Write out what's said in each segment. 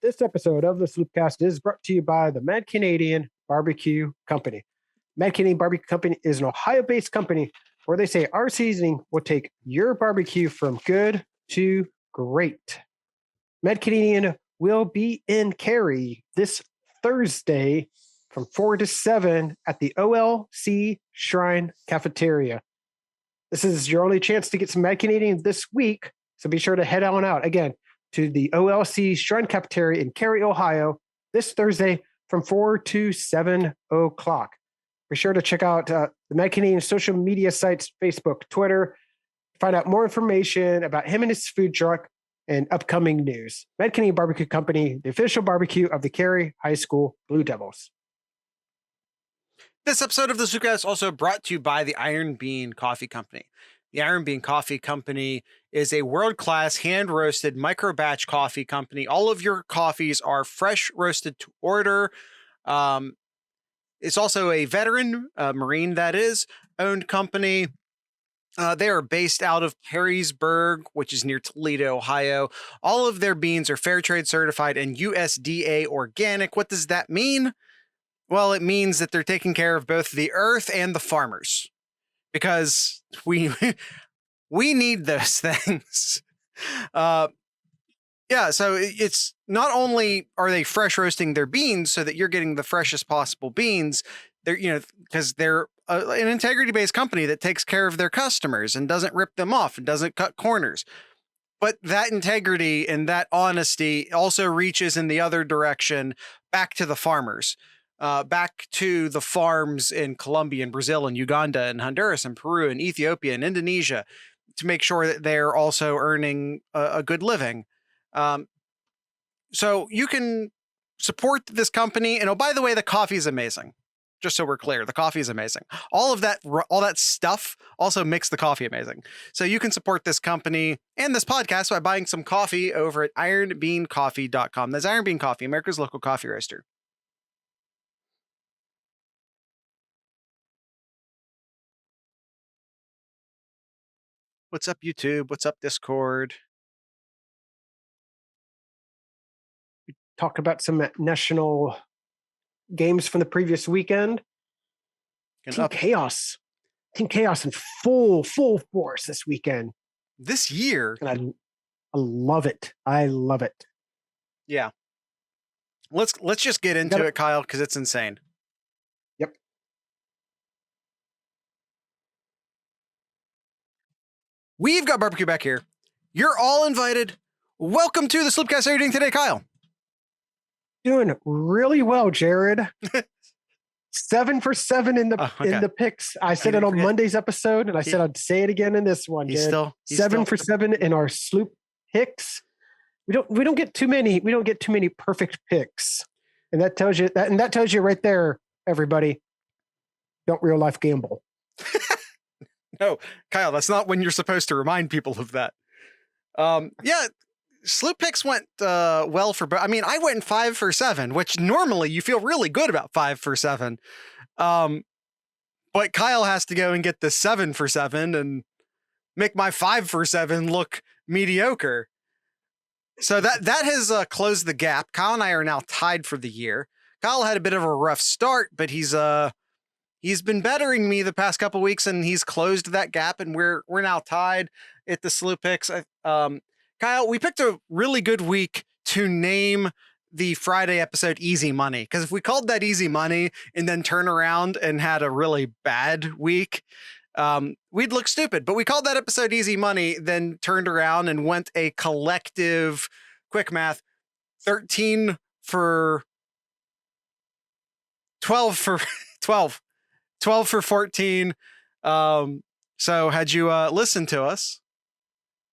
This episode of the SloopCast is brought to you by the Mad Canadian Barbecue Company. Mad Canadian Barbecue Company is an Ohio-based company where they say our seasoning will take your barbecue from good to great. Mad Canadian will be in Cary this Thursday from 4 to 7 at the OLC Shrine Cafeteria. This is your only chance to get some Mad Canadian this week, so be sure to head on out again to the OLC Shrine Cafeteria in Cary, Ohio this Thursday from 4 to 7 o'clock. Be sure to check out the Mad Canadian social media sites, Facebook, Twitter, to find out more information about him and his food truck and upcoming news. Mad Canadian Barbecue Company, the official barbecue of the Cary High School Blue Devils. This episode of the SloopCast is also brought to you by the Iron Bean Coffee Company. The Iron Bean Coffee Company is a world-class hand-roasted micro-batch coffee company. All of your coffees are fresh roasted to order. It's also a veteran, Marine that is, owned company. They are based out of Perrysburg, which is near Toledo, Ohio. All of their beans are fair trade certified and USDA organic. What does that mean? Well, it means that they're taking care of both the earth and the farmers, because we need those things. Yeah, so it's not only are they fresh roasting their beans so that you're getting the freshest possible beans, they're, because they're an integrity-based company that takes care of their customers and doesn't rip them off and doesn't cut corners. But that integrity and that honesty also reaches in the other direction, back to the farmers, back to the farms in Colombia and Brazil and Uganda and Honduras and Peru and Ethiopia and Indonesia, to make sure that they're also earning a good living. So you can support this company. And oh, by the way, the coffee is amazing. Just so we're clear, the coffee is amazing. All that stuff also makes the coffee amazing. So you can support this company and this podcast by buying some coffee over at ironbeancoffee.com. That's Iron Bean Coffee, America's local coffee roaster. What's up, YouTube? What's up, Discord? Talk about some national games from the previous weekend. Team Chaos in full force this weekend. This year. And I love it. I love it. Yeah. Let's just get into it, Kyle, because it's insane. Yep. We've got barbecue back here. You're all invited. Welcome to the SloopCast. How are you doing today, Kyle? Doing really well, Jared. 7 for 7 in the picks. I said it on Monday's episode, and I said I'd say it again in this one. He's 7 for 7 in our Sloop picks. We don't get too many. We don't get too many perfect picks, and that tells you right there, everybody. Don't real life gamble. No, Kyle, that's not when you're supposed to remind people of that. Yeah. SlooPicks went well for, I mean, I went 5 for 7, which normally you feel really good about 5 for 7. But Kyle has to go and get the 7 for 7 and make my 5 for 7 look mediocre. So that has closed the gap. Kyle and I are now tied for the year. Kyle had a bit of a rough start, but he's been bettering me the past couple weeks, and he's closed that gap, and we're now tied at the SlooPicks. Kyle, we picked a really good week to name the Friday episode Easy Money, because if we called that Easy Money and then turn around and had a really bad week, we'd look stupid. But we called that episode Easy Money, then turned around and went a collective, quick math, 13 for 12 for 12 for 14. So had you listened to us,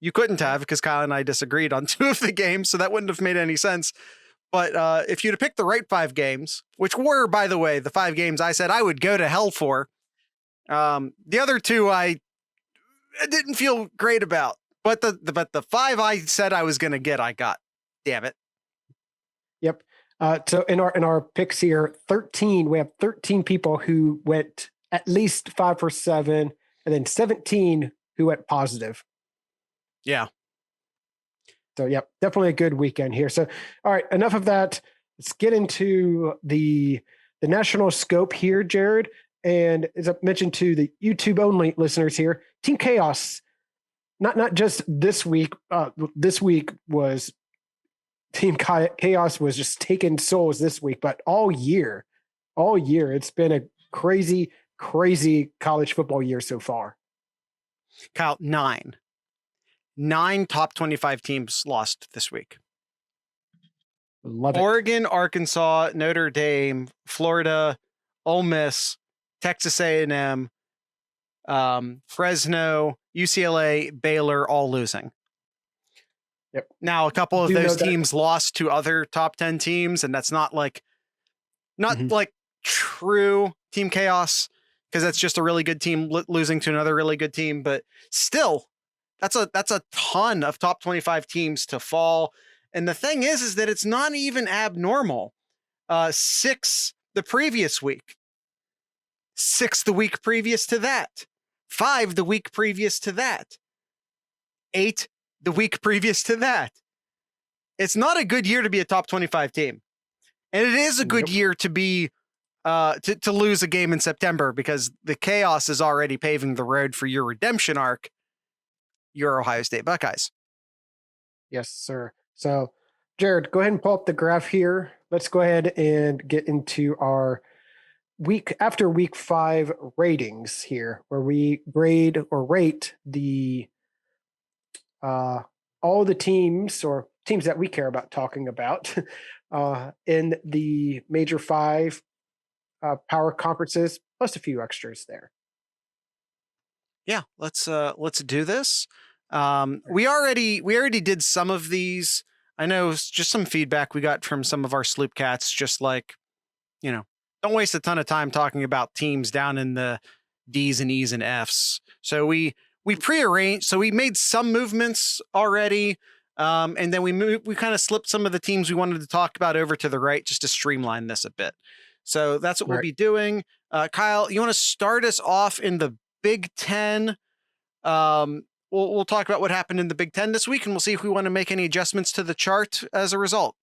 you couldn't have, because Kyle and I disagreed on 2 of the games, so that wouldn't have made any sense. But if you'd have picked the right 5 games, which were, by the way, the 5 games I said I would go to hell for, the other 2 I didn't feel great about. But the 5 I said I was going to get, I got. Damn it. Yep. So in our picks here, we have 13 people who went at least 5 for 7, and then 17 who went positive. Yeah. So, yeah, definitely a good weekend here. So, all right, enough of that. Let's get into the national scope here, Jared. And as I mentioned to the YouTube only listeners here, Team Chaos, not just this week. This week was Team Chaos was just taking souls this week, but all year, it's been a crazy, crazy college football year so far. Kyle, 9 top 25 teams lost this week. Love it. Oregon, Arkansas, Notre Dame, Florida, Ole Miss, Texas A&M, Fresno, UCLA, Baylor, all losing. Yep. Now, a couple of those teams lost to other top 10 teams, and that's not like true Team Chaos, because that's just a really good team losing to another really good team. But still, that's a ton of top 25 teams to fall. And the thing is that it's not even abnormal. 6 the previous week, 6 the week previous to that, 5 the week previous to that, 8 the week previous to that. It's not a good year to be a top 25 team. And it is a good year to be to lose a game in September, because the chaos is already paving the road for your redemption arc, your Ohio State Buckeyes. Yes, sir. So, Jared, go ahead and pull up the graph here. Let's go ahead and get into our week 5 ratings here, where we grade or rate the all the teams, or teams that we care about talking about in the major 5 power conferences, plus a few extras there. Yeah, let's do this. We already did some of these. I know just some feedback we got from some of our SloopCats, just like, don't waste a ton of time talking about teams down in the D's and E's and F's. So we prearranged, so we made some movements already. And then we kind of slipped some of the teams we wanted to talk about over to the right, just to streamline this a bit. So that's what we'll be doing. Kyle, you want to start us off in the Big Ten? We'll talk about what happened in the Big Ten this week, and we'll see if we want to make any adjustments to the chart as a result.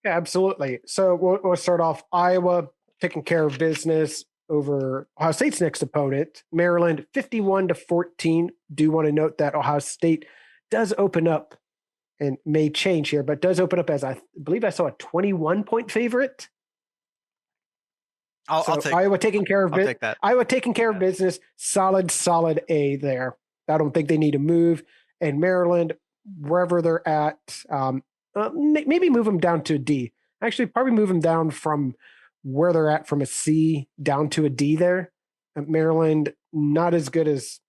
Yeah, absolutely. So we'll start off Iowa taking care of business over Ohio State's next opponent, Maryland, 51-14. Do want to note that Ohio State does open up, and may change here, but does open up as, I believe I saw, a 21-point favorite. I'll take Iowa taking care of take that. Iowa taking care of business. Solid A there. I don't think they need to move. And Maryland, wherever they're at, maybe move them down to a D. Actually, probably move them down from where they're at, from a C down to a D there. Maryland, not as good as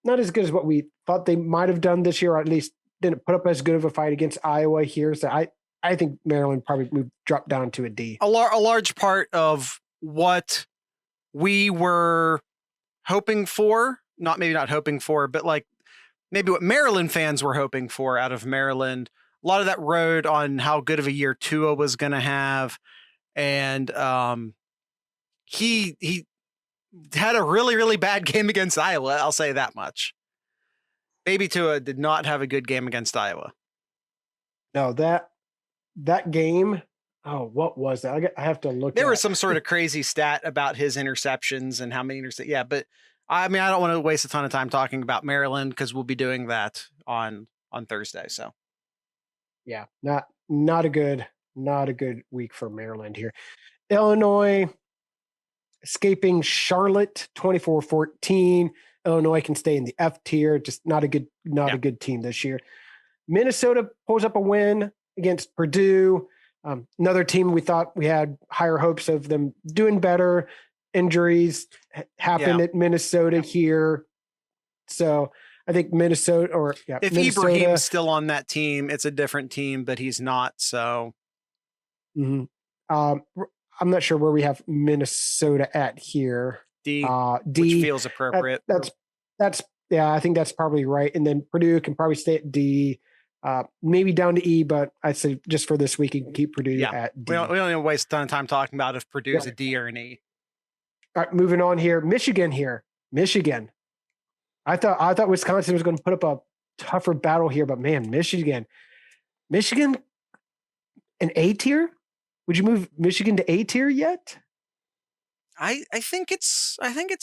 what we thought they might have done this year, or at least didn't put up as good of a fight against Iowa here. So I think Maryland probably dropped down to a D. A large part of what we were hoping for, maybe not hoping for, but like maybe what Maryland fans were hoping for out of Maryland, a lot of that rode on how good of a year Tua was going to have. And he had a really, really bad game against Iowa. I'll say that much. Baby Tua did not have a good game against Iowa. No, that game. Oh, what was that? I have to look. There was some sort of crazy stat about his interceptions and how many interceptions. Yeah, but I mean, I don't want to waste a ton of time talking about Maryland, because we'll be doing that on Thursday. So, yeah, not a good week for Maryland here. Illinois escaping Charlotte 24-14. Illinois can stay in the F tier. Just not a good team this year. Minnesota pulls up a win against Purdue. Another team we thought we had higher hopes of them doing better. Injuries happened at Minnesota here. So I think Minnesota, if Ibrahim's still on that team, it's a different team, but he's not. So I'm not sure where we have Minnesota at here. D, D, which feels appropriate. That's I think that's probably right. And then Purdue can probably stay at D, maybe down to E, but I'd say just for this week, you can keep Purdue at D. We don't even waste a ton of time talking about if Purdue's a D or an E. All right, moving on here. Michigan. I thought Wisconsin was going to put up tougher battle here, but man, Michigan, an A tier? Would you move Michigan to A tier yet? I think it's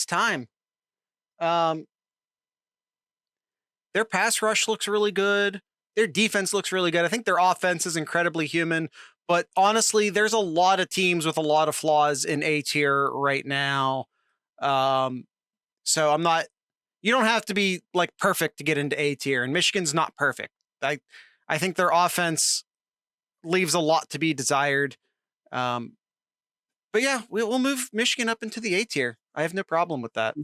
time. Their pass rush looks really good. Their defense looks really good. I think their offense is incredibly human. But honestly, there's a lot of teams with a lot of flaws in A tier right now. So I'm not. You don't have to be like perfect to get into A tier, and Michigan's not perfect. I think their offense leaves a lot to be desired. But yeah, we'll move Michigan up into the A tier. I have no problem with that.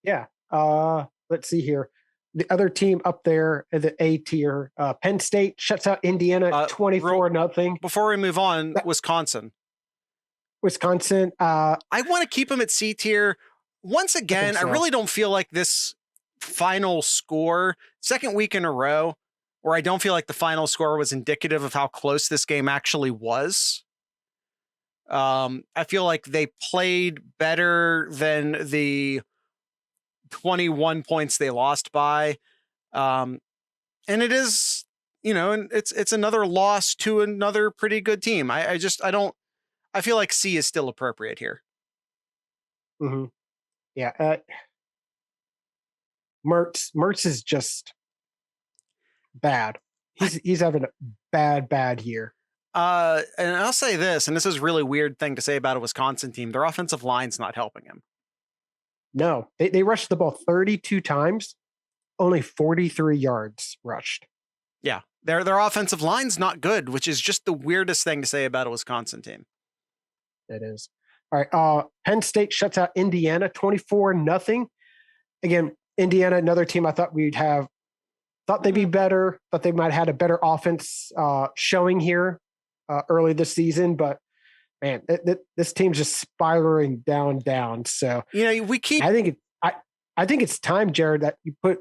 Yeah. Let's see here. The other team up there at the A tier, Penn State shuts out Indiana 24-0. Before we move on, Wisconsin. I want to keep them at C tier. Once again, I really don't feel like this final score, second week in a row, where I don't feel like the final score was indicative of how close this game actually was. I feel like they played better than the 21 points they lost by. And it is, and it's another loss to another pretty good team. I feel like C is still appropriate here. Mm-hmm. Yeah. Mertz is just bad. He's having a bad year. And I'll say this, and this is a really weird thing to say about a Wisconsin team. Their offensive line's not helping him. No, they rushed the ball 32 times, only 43 yards rushed. Yeah, their offensive line's not good, which is just the weirdest thing to say about a Wisconsin team. It is. All right, Penn State shuts out Indiana 24-0. Again, Indiana, another team I thought they'd be better, thought they might have had a better offense showing here early this season, but man, this team's just spiraling down. So we keep. I think it's time, Jared, that you put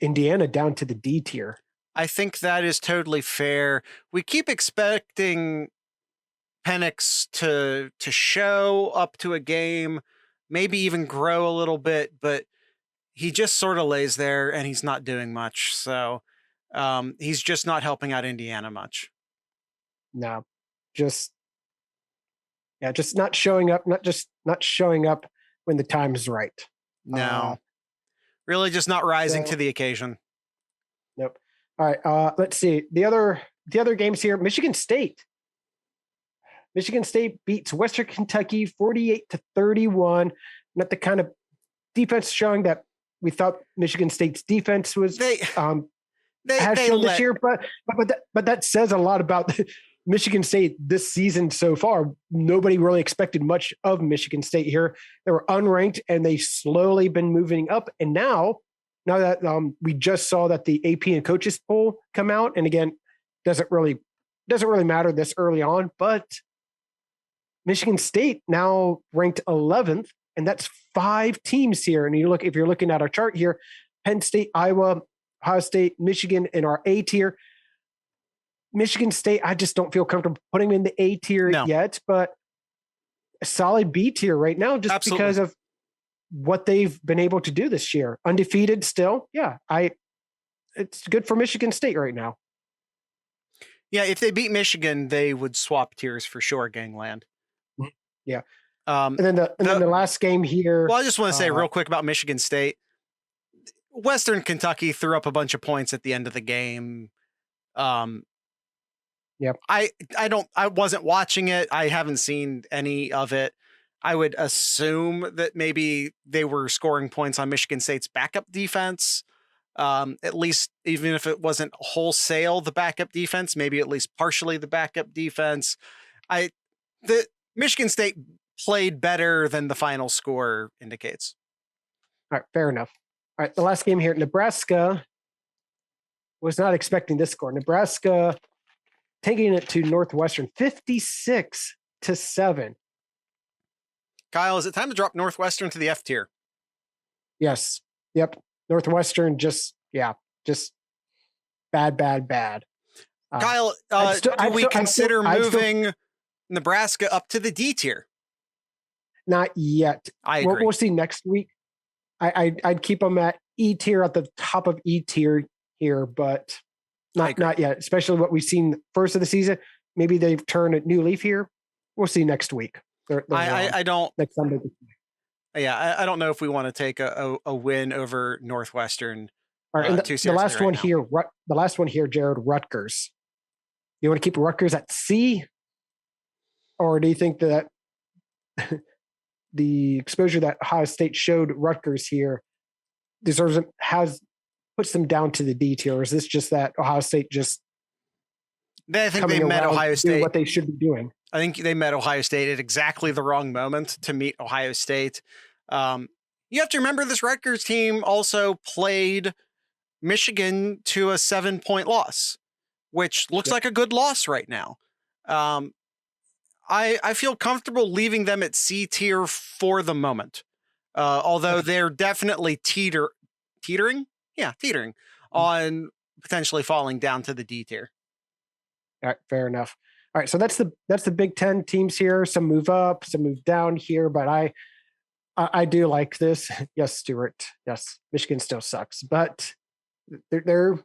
Indiana down to the D tier. I think that is totally fair. We keep expecting Penix to show up to a game, maybe even grow a little bit, but he just sort of lays there and he's not doing much. So he's just not helping out Indiana much. No, just not showing up, not showing up when the time is right. No, really just not rising to the occasion. Nope. All right. Let's see the other games here. Michigan State beats Western Kentucky 48-31. Not the kind of defense showing that we thought Michigan State's defense was shown this year, but that says a lot about Michigan State this season so far. Nobody really expected much of Michigan State here. They were unranked and they slowly been moving up. And now that we just saw that the AP and coaches poll come out, and again, doesn't really matter this early on, but Michigan State now ranked 11th, and that's 5 teams here. And if you're looking at our chart here, Penn State, Iowa, Ohio State, Michigan in our A tier. Michigan State, I just don't feel comfortable putting them in the A tier yet, but a solid B tier right now, just Absolutely. Because of what they've been able to do this year. Undefeated still. Yeah. It's good for Michigan State right now. Yeah. If they beat Michigan, they would swap tiers for sure, gangland. Yeah. And then the last game here. Well, I just want to say real quick about Michigan State. Western Kentucky threw up a bunch of points at the end of the game. Yep. I wasn't watching it. I haven't seen any of it. I would assume that maybe they were scoring points on Michigan State's backup defense. At least, even if it wasn't wholesale the backup defense, maybe at least partially the backup defense. The Michigan State played better than the final score indicates. All right, fair enough. All right, the last game here, Nebraska was not expecting this score. Nebraska taking it to Northwestern 56-7. Kyle, is it time to drop Northwestern to the F tier? Yes. Yep. Northwestern just bad. Kyle, do we consider moving Nebraska up to the D tier? Not yet. I agree. We'll see next week. I'd keep them at E tier at the top of E tier here, but not yet. Especially what we've seen first of the season. Maybe they've turned a new leaf here. We'll see next week. I don't. Next Sunday. Yeah, I don't know if we want to take a win over Northwestern. All right, and the last one here. The last one here, Jared, Rutgers. You want to keep Rutgers at C, or do you think that the exposure that Ohio State showed Rutgers here puts them down to the D tier? Or is this just that Ohio State just? I think they met Ohio State. What they should be doing. I think they met Ohio State at exactly the wrong moment to meet Ohio State. You have to remember this Rutgers team also played Michigan to a 7-point loss, which looks like a good loss right now. I feel comfortable leaving them at C tier for the moment. Although they're definitely teetering on potentially falling down to the D tier. All right, fair enough. All right, so that's the Big Ten teams here. Some move up, some move down here, but I do like this. Yes, Stuart. Yes, Michigan still sucks, but they're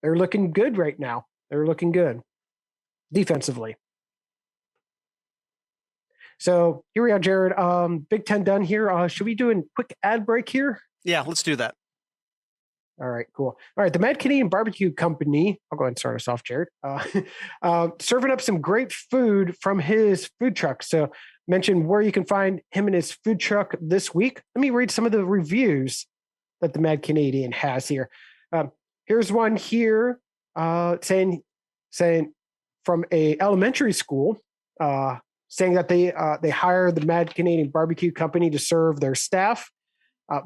looking good right now. They're looking good defensively. So here we are, Jared. Big Ten done here. Should we do a quick ad break here? Yeah, let's do that. All right, cool. All right, the Mad Canadian Barbecue Company. I'll go ahead and start us off, Jared. Serving up some great food from his food truck. So mention where you can find him and his food truck this week. Let me read some of the reviews that the Mad Canadian has here. Here's one here saying from a elementary school, saying that they hired the Mad Canadian Barbecue Company to serve their staff.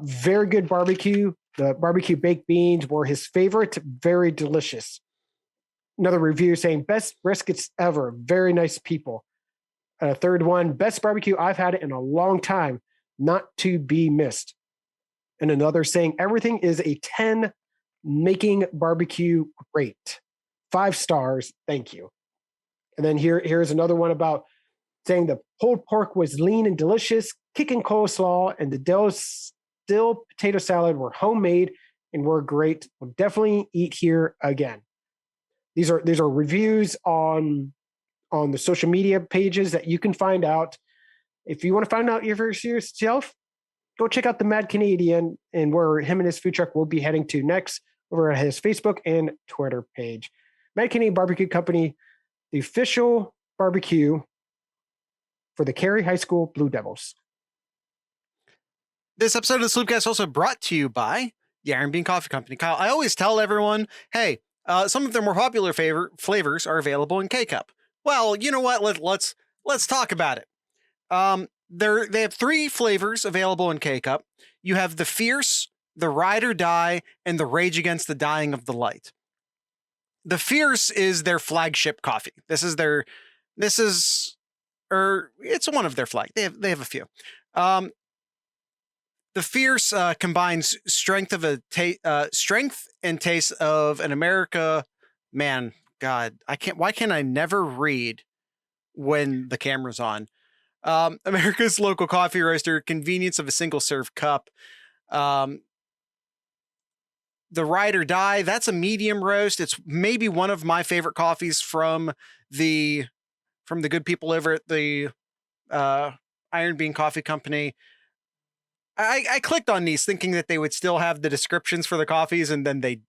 Very good barbecue. The barbecue baked beans were his favorite. Very delicious. Another review saying best briskets ever. Very nice people. Third one, best barbecue I've had in a long time. Not to be missed. And another saying everything is a 10, making barbecue great. 5 stars. Thank you. And then here's another one about saying the pulled pork was lean and delicious, kicking coleslaw, and the dill potato salad were homemade and were great. We'll definitely eat here again. These are reviews on the social media pages that you can find out. If you want to find out for yourself, go check out the Mad Canadian and where him and his food truck will be heading to next over at his Facebook and Twitter page. Mad Canadian Barbecue Company, the official barbecue for the Cary High School Blue Devils. This episode of the SloopCast is also brought to you by the Iron Bean Coffee Company. Kyle, I always tell everyone, hey, some of their more popular flavors are available in K-Cup. Well, you know what? Let's talk about it. They have 3 flavors available in K-Cup. You have the Fierce, the Ride or Die, and the Rage Against the Dying of the Light. The Fierce is their flagship coffee. It's one of their flag. They have a few. The Fierce combines strength and taste of an America. Man, God, why can't I never read when the camera's on? America's local coffee roaster, convenience of a single serve cup. The Ride or Die, that's a medium roast. It's maybe one of my favorite coffees from the good people over at the Iron Bean Coffee Company. I clicked on these thinking that they would still have the descriptions for the coffees, and then they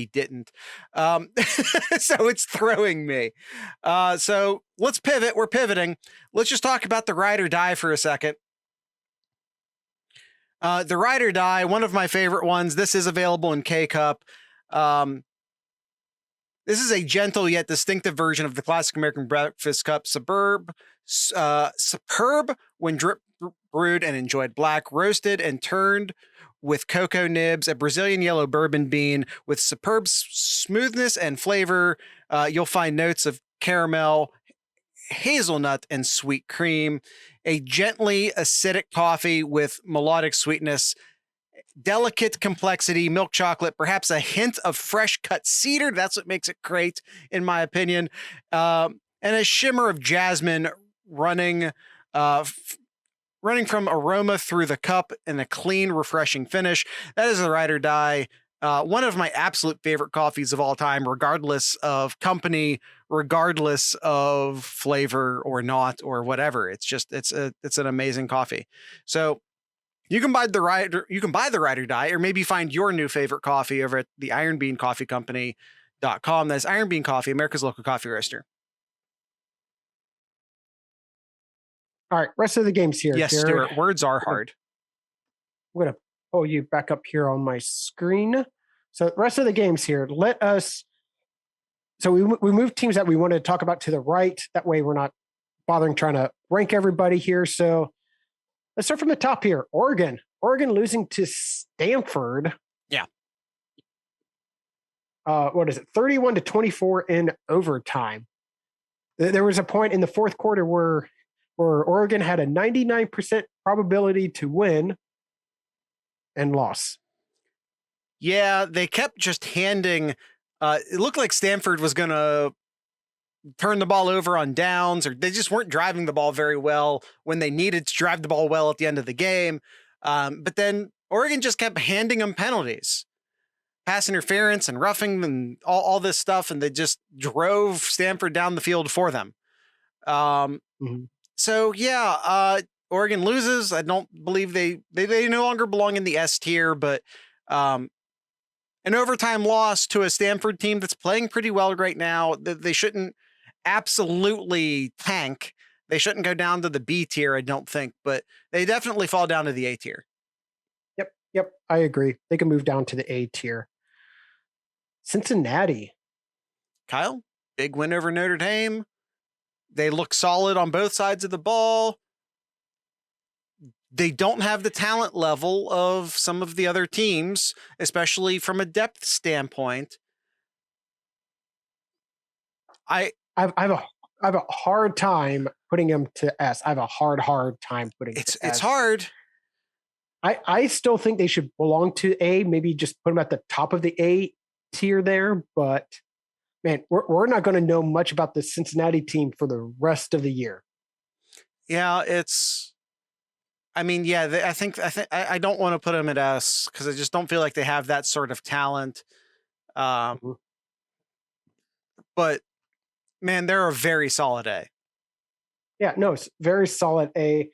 didn't. So it's throwing me. So let's pivot. We're pivoting. Let's just talk about the Ride or Die for a second. The Ride or Die, one of my favorite ones. This is available in K-Cup. This is a gentle yet distinctive version of the classic American breakfast cup. Superb when drip brewed and enjoyed black, roasted and turned with cocoa nibs, a Brazilian yellow bourbon bean with superb smoothness and flavor. You'll find notes of caramel, hazelnut, and sweet cream. A gently acidic coffee with melodic sweetness, delicate complexity, milk chocolate, perhaps a hint of fresh cut cedar. That's what makes it great, in my opinion. And a shimmer of jasmine running running from aroma through the cup and a clean, refreshing finish. That is the ride or die. One of my absolute favorite coffees of all time, regardless of company, regardless of flavor or not, or whatever. It's an amazing coffee. So you can buy the ride or die, or maybe find your new favorite coffee over at the Iron Bean Coffee Company.com. That's Iron Bean Coffee, America's local coffee roaster. All right, rest of the games here. Yes, Jared. Stuart, words are hard. I'm going to pull you back up here on my screen. So the rest of the games here, so we moved teams that we wanted to talk about to the right. That way we're not bothering trying to rank everybody here. So let's start from the top here. Oregon losing to Stanford. Yeah. What is it? 31-24 in overtime. There was a point in the fourth quarter where Oregon had a 99% probability to win and lost. Yeah, they kept just handing. It looked like Stanford was going to turn the ball over on downs, or they just weren't driving the ball very well when they needed to drive the ball well at the end of the game. But then Oregon just kept handing them penalties, pass interference and roughing and all this stuff, and they just drove Stanford down the field for them. So yeah, Oregon loses. I don't believe they no longer belong in the S tier, but an overtime loss to a Stanford team that's playing pretty well right now. They shouldn't absolutely tank. They shouldn't go down to the B tier, I don't think, but they definitely fall down to the A tier. Yep, I agree. They can move down to the A tier. Cincinnati. Kyle, big win over Notre Dame. They look solid on both sides of the ball. They don't have the talent level of some of the other teams, especially from a depth standpoint. I have a hard time putting them to S. I have a hard time putting it's to S. hard. I still think they should belong to A. Maybe just put them at the top of the A tier there. But man, we're not going to know much about the Cincinnati team for the rest of the year. Yeah, I don't want to put them at S because I just don't feel like they have that sort of talent. But man, they're a very solid A. Yeah, no, it's very solid A.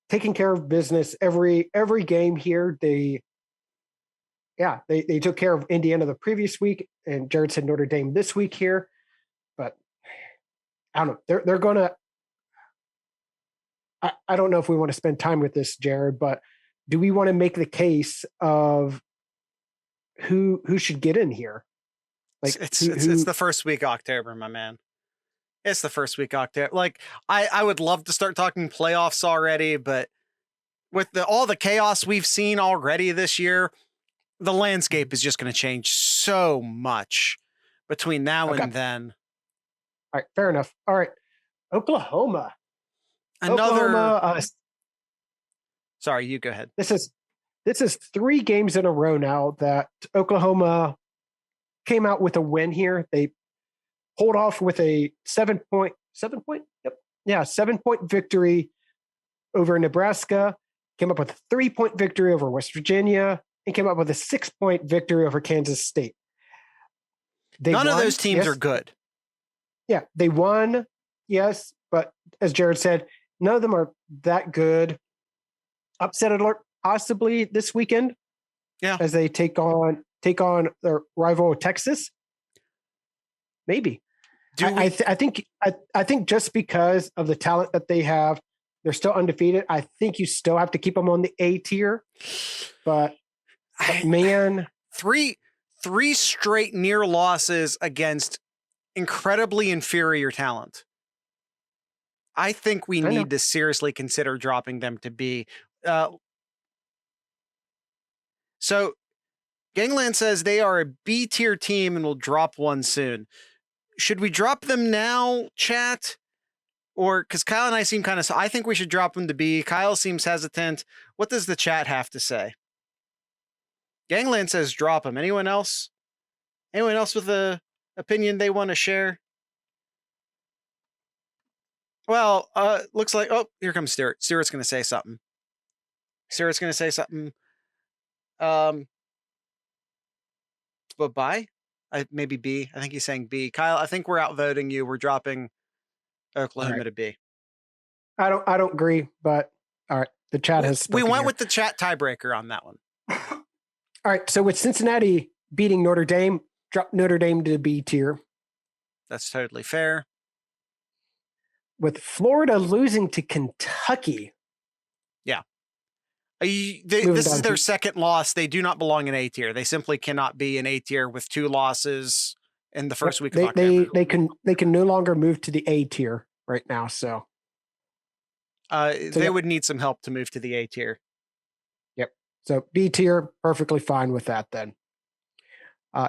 Taking care of business every game here. They took care of Indiana the previous week, and Jared said Notre Dame this week here. But I don't know. They're gonna. I don't know if we want to spend time with this, Jared, but do we want to make the case of who should get in here? Like it's the first week of October, my man. It's the first week of October. Like I would love to start talking playoffs already, but with all the chaos we've seen already this year, the landscape is just going to change so much between now and then. All right, fair enough. All right, Oklahoma. Sorry, you go ahead. This is 3 games in a row now that Oklahoma came out with a win here. They pulled off with a 7-point victory over Nebraska, came up with a 3-point victory over West Virginia, and came up with a 6-point victory over Kansas State. None of those teams are good. Yeah, they won, yes, but as Jared said, none of them are that good. Upset alert possibly this weekend. Yeah. As they take on their rival Texas. Maybe. I think just because of the talent that they have, they're still undefeated. I think you still have to keep them on the A tier. But man, three straight near losses against incredibly inferior talent. I think we need to seriously consider dropping them to B. So Gangland says they are a B tier team and will drop one soon. Should we drop them now, chat? Or because Kyle and I seem I think we should drop them to B. Kyle seems hesitant. What does the chat have to say? Gangland says drop them. Anyone else? Anyone else with a opinion they want to share? Well, looks like, here comes Stuart. Stuart's going to say something. Sarah's going to say something. Bye. Maybe B. I think he's saying B. Kyle, I think we're outvoting you. We're dropping Oklahoma to B. I don't agree, but all right. The chat has spoken. We went here. with the chat tiebreaker on that one. All right. So with Cincinnati beating Notre Dame, drop Notre Dame to B tier. That's totally fair. With Florida losing to Kentucky. Yeah. This is their second loss. They do not belong in A tier. They simply cannot be in A tier with 2 losses in the first week of October. They can no longer move to the A tier right now. So they would need some help to move to the A tier. Yep. So B tier, perfectly fine with that then.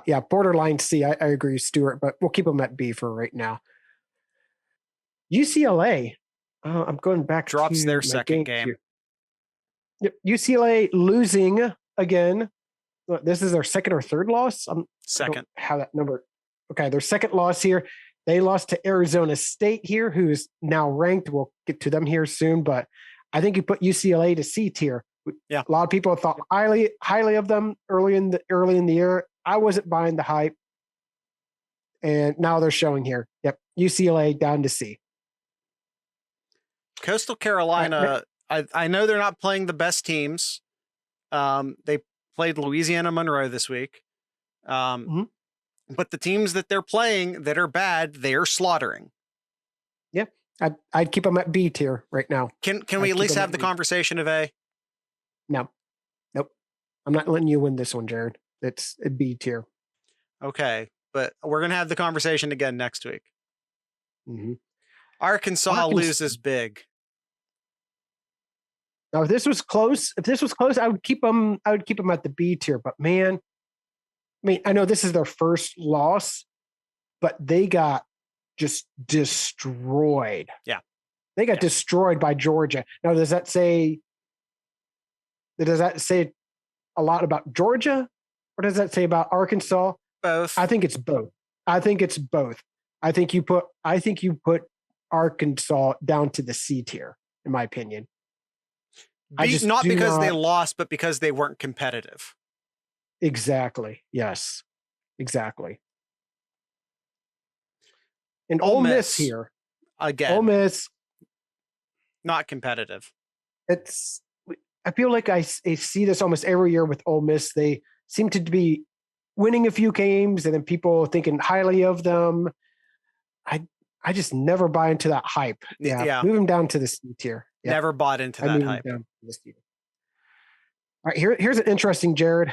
Yeah, borderline C. I agree, Stuart, but we'll keep them at B for right now. UCLA. I'm going back. Drops their second game. Here. Yep. UCLA losing again. This is their second or third loss. Second. How that number? Okay, their second loss here. They lost to Arizona State here, who's now ranked. We'll get to them here soon, but I think you put UCLA to C tier. Yeah, a lot of people thought highly of them early in the year. I wasn't buying the hype, and now they're showing here. Yep, UCLA down to C. Coastal Carolina. I know they're not playing the best teams. They played Louisiana Monroe this week. But the teams that they're playing that are bad, they are slaughtering. Yeah, I'd keep them at B tier right now. Can we at least have the conversation of A? No. Nope. I'm not letting you win this one, Jared. It's a B tier. Okay, but we're going to have the conversation again next week. Mm-hmm. Arkansas loses big. Now, if this was close, I would keep them at the B tier. But man, I mean, I know this is their first loss, but they got just destroyed. Yeah, they got destroyed by Georgia. Now, does that say a lot about Georgia, or does that say about Arkansas? Both. I think it's both. I think you put Arkansas down to the C tier, in my opinion. Not because they lost, but because they weren't competitive. Exactly. Yes. Exactly. And Ole Miss here. Again. Ole Miss. Not competitive. I feel like I see this almost every year with Ole Miss. They seem to be winning a few games and then people thinking highly of them. I just never buy into that hype. Yeah. Move them down to the C tier. Yeah. Never bought into that hype. All right, here's an interesting, Jared.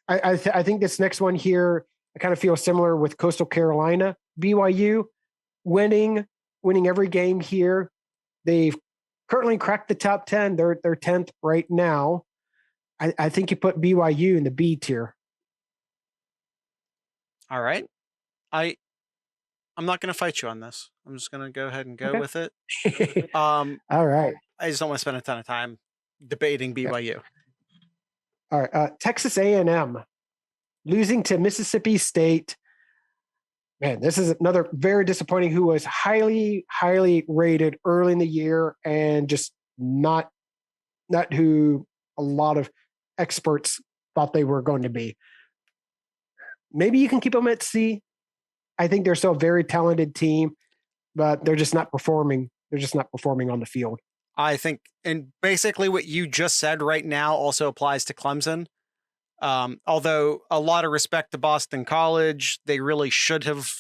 I think this next one here, I kind of feel similar with Coastal Carolina. BYU winning every game here. They've currently cracked the top 10. They're 10th right now. I think you put BYU in the B tier. All right. I'm not going to fight you on this. I'm just going to go ahead and go with it. All right. I just don't want to spend a ton of time debating BYU. Yep. All right. Texas A&M losing to Mississippi State. Man, this is another very disappointing who was highly, highly rated early in the year and just not who a lot of experts thought they were going to be. Maybe you can keep them at C. I think they're still a very talented team, but they're just not performing. They're just not performing on the field. I think, and basically what you just said right now also applies to Clemson. Although a lot of respect to Boston College, they really should have,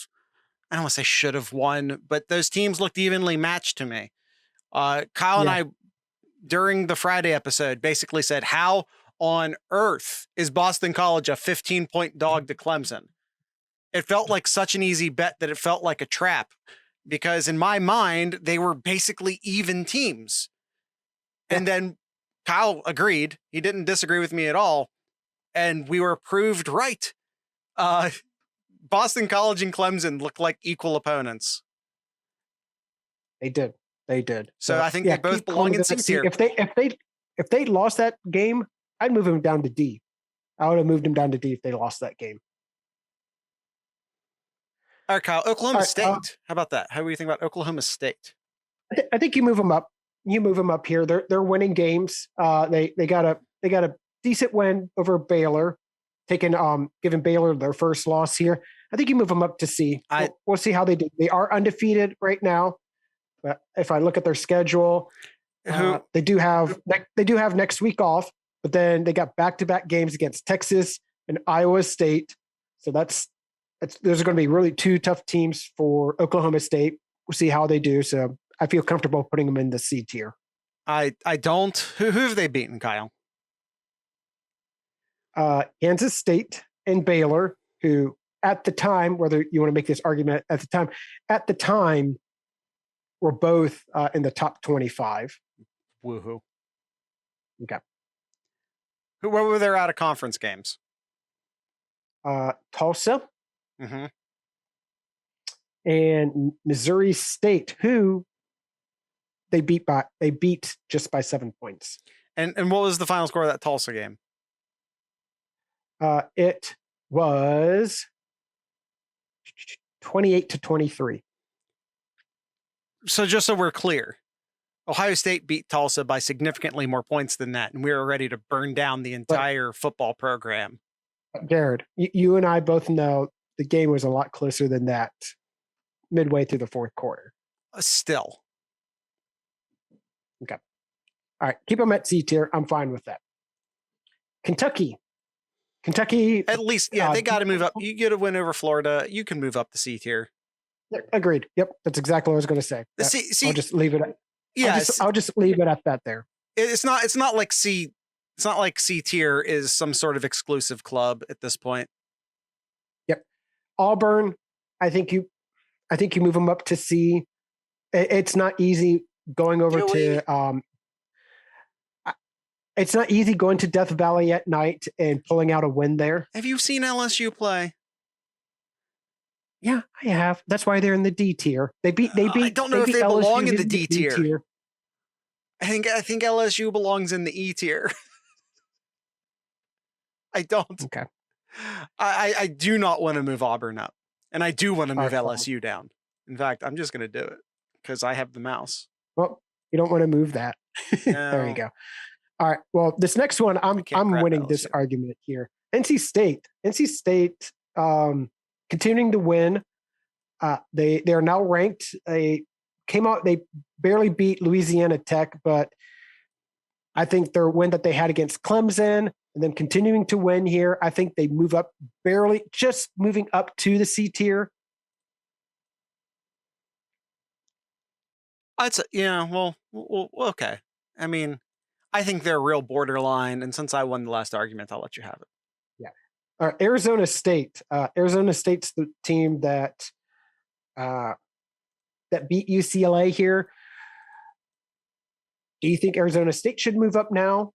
I don't want to say should have won, but those teams looked evenly matched to me. Kyle and I, during the Friday episode, basically said, how on earth is Boston College a 15-point dog to Clemson? It felt like such an easy bet that it felt like a trap, because in my mind, they were basically even teams. And then Kyle agreed. He didn't disagree with me at all. And we were proved right. Boston College and Clemson looked like equal opponents. They did. So I think they both belong in C tier. If they lost that game, I'd move them down to D. I would have moved them down to D if they lost that game. All right, Kyle, Oklahoma State. How about that? How do you think about Oklahoma State? I think you move them up. you move them up here. They're winning games. They got a decent win over Baylor, giving Baylor their first loss here. I think you move them up to C. We'll see how they do. They are undefeated right now, but if I look at their schedule, they do have next week off, but then they got back-to-back games against Texas and Iowa State. So those are going to be really two tough teams for Oklahoma State. We'll see how they do. So I feel comfortable putting them in the C tier. I don't. Who have they beaten, Kyle? Kansas State and Baylor, who at the time, whether you want to make this argument at the time, were both in the top 25. Woohoo. Okay. What were their out of conference games? Tulsa. Mm-hmm. And Missouri State, who they beat just by 7 points. And what was the final score of that Tulsa game? It was 28-23. So just so we're clear, Ohio State beat Tulsa by significantly more points than that, and we were ready to burn down the entire football program. Jared, you and I both know the game was a lot closer than that midway through the fourth quarter. Still. Okay. All right. Keep them at C tier. I'm fine with that. Kentucky. At least, yeah, they got to move up. You get a win over Florida. You can move up the C tier. Agreed. Yep. That's exactly what I was going to say. I'll just leave it at, I'll just leave it at that there. It's not like C tier is some sort of exclusive club at this point. Yep. Auburn, I think you move them up to C. It's not easy going over to it's not easy going to Death Valley at night and pulling out a win there. Have you seen LSU play? Yeah, I have. That's why they're in the D tier. They beat. I don't know if they belong in the D tier. I think LSU belongs in the E tier. I don't. Okay. I do not want to move Auburn up, and I do want to move LSU down. In fact, I'm just going to do it because I have the mouse. Well, you don't want to move that. No. There you go. All right. Well, this next one, I'm winning LSU. This argument here. NC State, continuing to win. They are now ranked. They barely beat Louisiana Tech, but I think their win that they had against Clemson and then continuing to win here, I think they move up just moving up to the C tier. Well, okay. I mean, I think they're real borderline, and since I won the last argument, I'll let you have it. Yeah. All right, Arizona State. Arizona State's the team that beat UCLA here. Do you think Arizona State should move up now?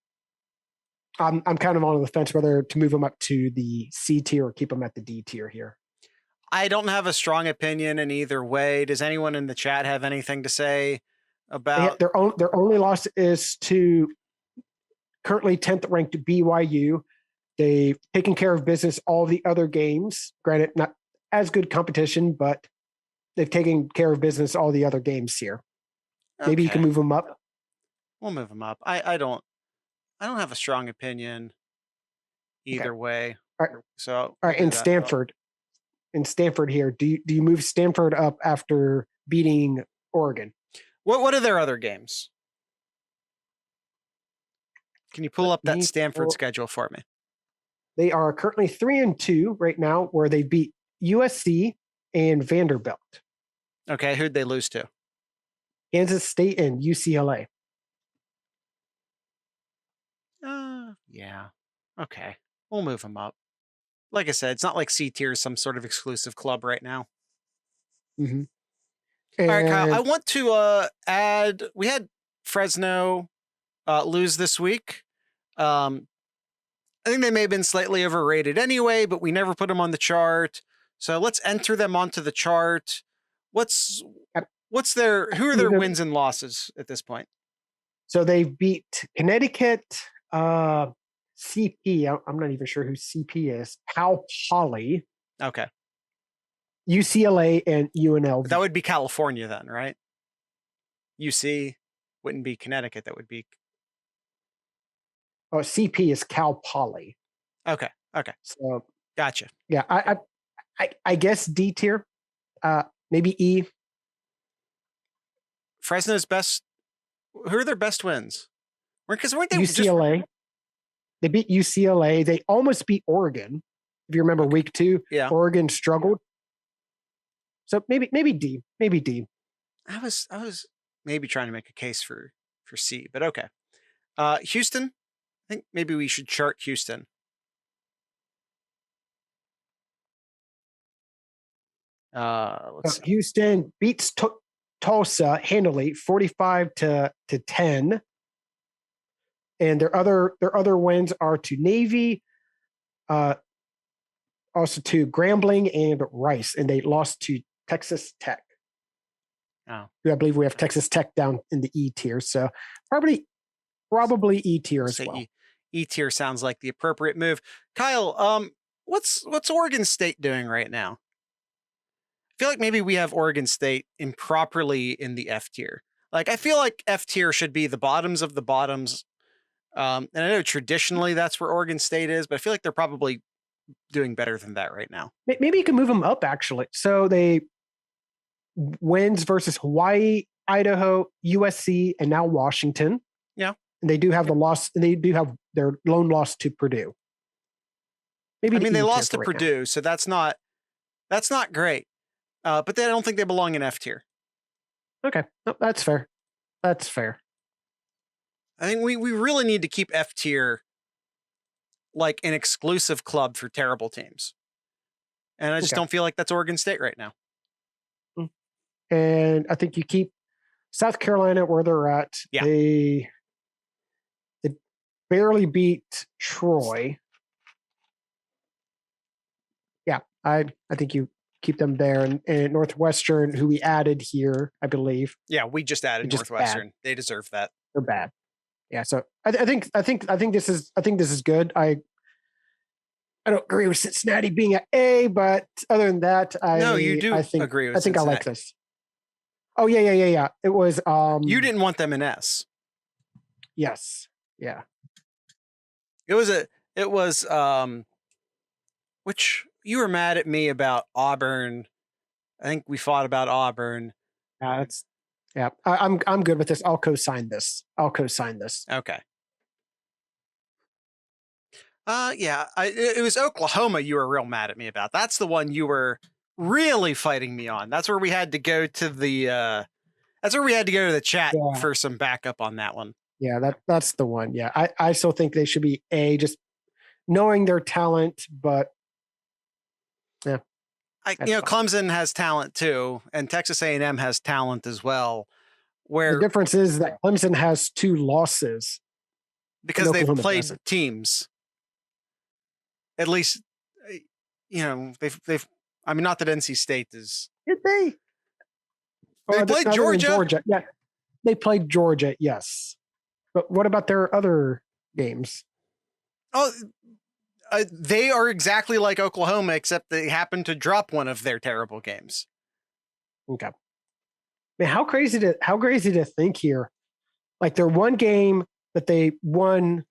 I'm kind of on the fence whether to move them up to the C tier or keep them at the D tier here. I don't have a strong opinion in either way. Does anyone in the chat have anything to say about their only loss is to currently 10th ranked BYU. They've taken care of business all the other games. Granted, not as good competition, but they've taken care of business all the other games here. Okay. Maybe you can move them up. We'll move them up. I don't have a strong opinion either way. All right. So all right, in Stanford here, do you move Stanford up after beating Oregon? What are their other games? Can you pull up that Stanford schedule for me? They are currently 3-2 right now, where they beat USC and Vanderbilt. Okay, who'd they lose to? Kansas State and UCLA. Yeah. Okay, we'll move them up. Like I said, it's not like C tier is some sort of exclusive club right now. Mm-hmm. All right, Kyle, I want to add, we had Fresno lose this week. I think they may have been slightly overrated anyway, but we never put them on the chart. So let's enter them onto the chart. Who are their wins and losses at this point? So they beat Connecticut, CP. I'm not even sure who CP is. Cal Poly. Okay. UCLA and UNLV. That would be California then, right? UC. wouldn't be Connecticut. That would be CP is Cal Poly. okay. So Gotcha. yeah, I guess D tier, maybe E. Fresno's best. Who are their best wins? Because weren't they UCLA? They beat UCLA. They almost beat Oregon. If you remember week 2, Yeah. Oregon struggled. So maybe D. Maybe D. I was maybe trying to make a case for C, but okay. Houston. I think maybe we should chart Houston. Let's see. Houston beats Tulsa handily, 45-10. And their other wins are to Navy, also to Grambling and Rice, and they lost to Texas Tech. Oh, I believe we have Texas Tech down in the E tier, so probably E tier as well. E tier sounds like the appropriate move. Kyle, what's Oregon State doing right now? I feel like maybe we have Oregon State improperly in the F tier. Like, I feel like F tier should be the bottoms of the bottoms. And I know traditionally that's where Oregon State is, but I feel like they're probably doing better than that right now. Maybe you can move them up, actually. So they wins versus Hawaii, Idaho, USC, and now Washington. Yeah. And they do have the loss. They do have their lone loss to Purdue. Maybe they lost to Purdue, so that's not great. But I don't think they belong in F tier. Okay, no, that's fair. That's fair. I think we really need to keep F tier like an exclusive club for terrible teams. And I just don't feel like that's Oregon State right now. And I think you keep South Carolina where they're at. Yeah. They barely beat Troy. Yeah, I think you keep them there. And Northwestern, who we added here, I believe. Yeah, we just added Northwestern. Bad. They deserve that. They're bad. Yeah, so I think this is good. I don't agree with Cincinnati being at A, but other than that, you do agree with Cincinnati. I like this. Oh yeah. It was you didn't want them in S. Yes. Yeah. It was which you were mad at me about Auburn. I think we fought about Auburn. Yeah, I'm good with this. I'll co-sign this. Okay. Yeah. It was Oklahoma you were real mad at me about. That's the one you were really fighting me on. That's where we had to go to the chat for some backup on that one. Yeah, that's the one. Yeah, I still think they should be A, just knowing their talent, but yeah. Clemson has talent too, and Texas A&M has talent as well. Where the difference is that Clemson has 2 losses because they've played teams. At least, they've. I mean, not that NC State is. Did they? They played Georgia. Yeah, they played Georgia. Yes, but what about their other games? Oh. They are exactly like Oklahoma, except they happen to drop one of their terrible games. Okay. Man, how crazy to think here. Like their one game that they won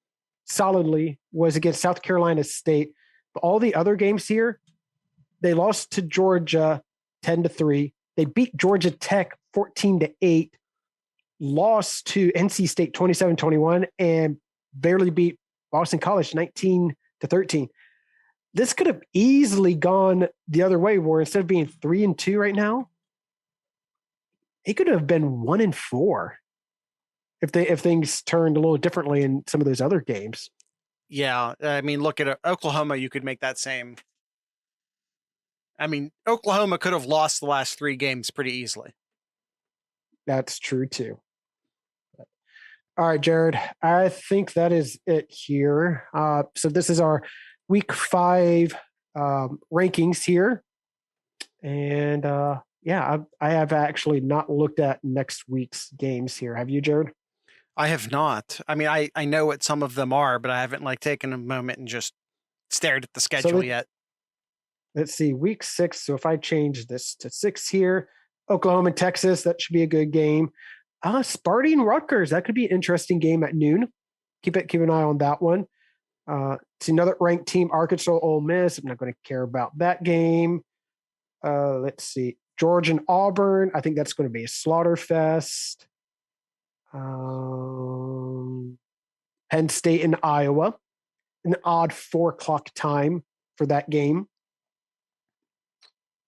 solidly was against South Carolina State. But all the other games here, they lost to Georgia 10-3. They beat Georgia Tech 14-8, lost to NC State 27-21, and barely beat Boston College 19-13. This could have easily gone the other way, where instead of being 3-2 right now, it could have been 1-4 if things turned a little differently in some of those other games. Yeah, I mean, look at Oklahoma. You could make that same. I mean, Oklahoma could have lost the last 3 games pretty easily. That's true too. All right, Jared, I think that is it here. So this is our week 5 rankings here. And I have actually not looked at next week's games here. Have you, Jared? I have not. I mean, I know what some of them are, but I haven't taken a moment and just stared at the schedule yet. Let's see, week 6. So if I change this to 6 here, Oklahoma and Texas, that should be a good game. Sparty Rutgers. That could be an interesting game at noon. Keep an eye on that one. It's another ranked team, Arkansas Ole Miss. I'm not going to care about that game. Let's see. Georgia and Auburn. I think that's going to be a slaughter fest. Penn State and Iowa. An odd 4:00 time for that game.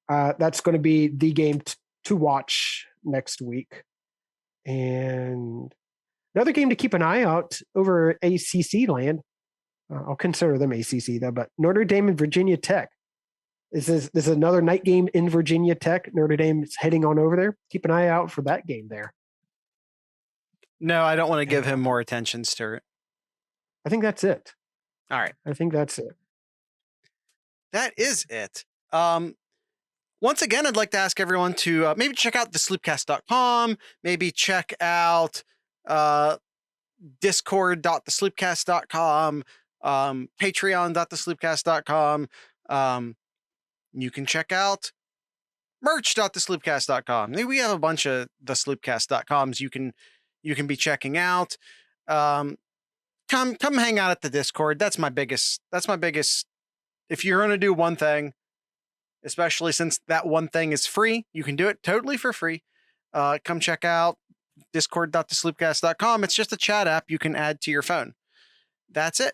That's going to be the game to watch next week. And another game to keep an eye out over ACC land. I'll consider them ACC though, but Notre Dame and Virginia Tech. This is another night game in Virginia Tech. Notre Dame is heading on over there. Keep an eye out for that game there. No, I don't want to give him more attention, Stuart. I think that's it. All right. I think that's it. That is it. Once again, I'd like to ask everyone to maybe check out the SloopCast.com, maybe check out discord.thesloopcast.com, patreon.thesloopcast.com. You can check out merch.thesloopcast.com. We have a bunch of the sloopcast.coms you can be checking out. Come hang out at the Discord. That's my biggest. If you're going to do one thing, especially since that one thing is free, you can do it totally for free. Come check out discord.thesloopcast.com. It's just a chat app you can add to your phone. That's it.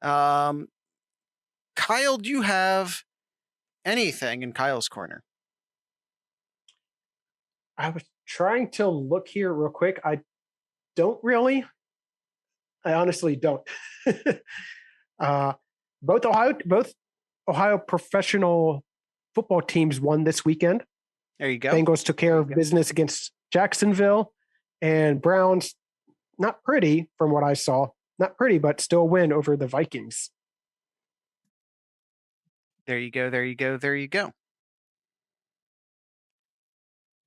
Kyle, do you have anything in Kyle's corner? I was trying to look here real quick. I don't really. I honestly don't. Both Ohio professional football teams won this weekend. There you go. Bengals took care of business against Jacksonville, and Browns, not pretty from what I saw, not pretty, but still win over the Vikings. There you go.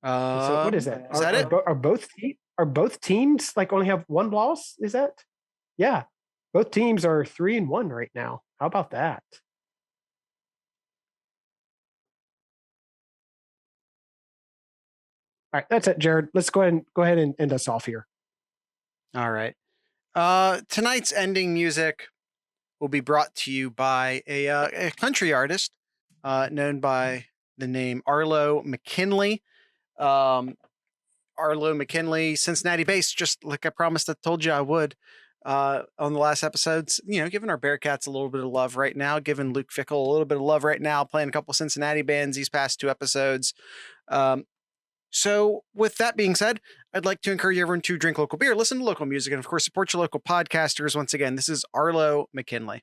So what is that? Is that it? Are both teams like only have one loss? Is that? Yeah, both teams are 3-1 right now. How about that? All right, that's it, Jared. Let's go ahead and end us off here. All right. Tonight's ending music will be brought to you by a country artist known by the name Arlo McKinley. Arlo McKinley, Cincinnati based, just like I promised I told you I would on the last episodes. Giving our Bearcats a little bit of love right now, giving Luke Fickle a little bit of love right now, playing a couple Cincinnati bands these past 2 episodes. So with that being said, I'd like to encourage everyone to drink local beer, listen to local music, and of course, support your local podcasters. Once again, this is Arlo McKinley.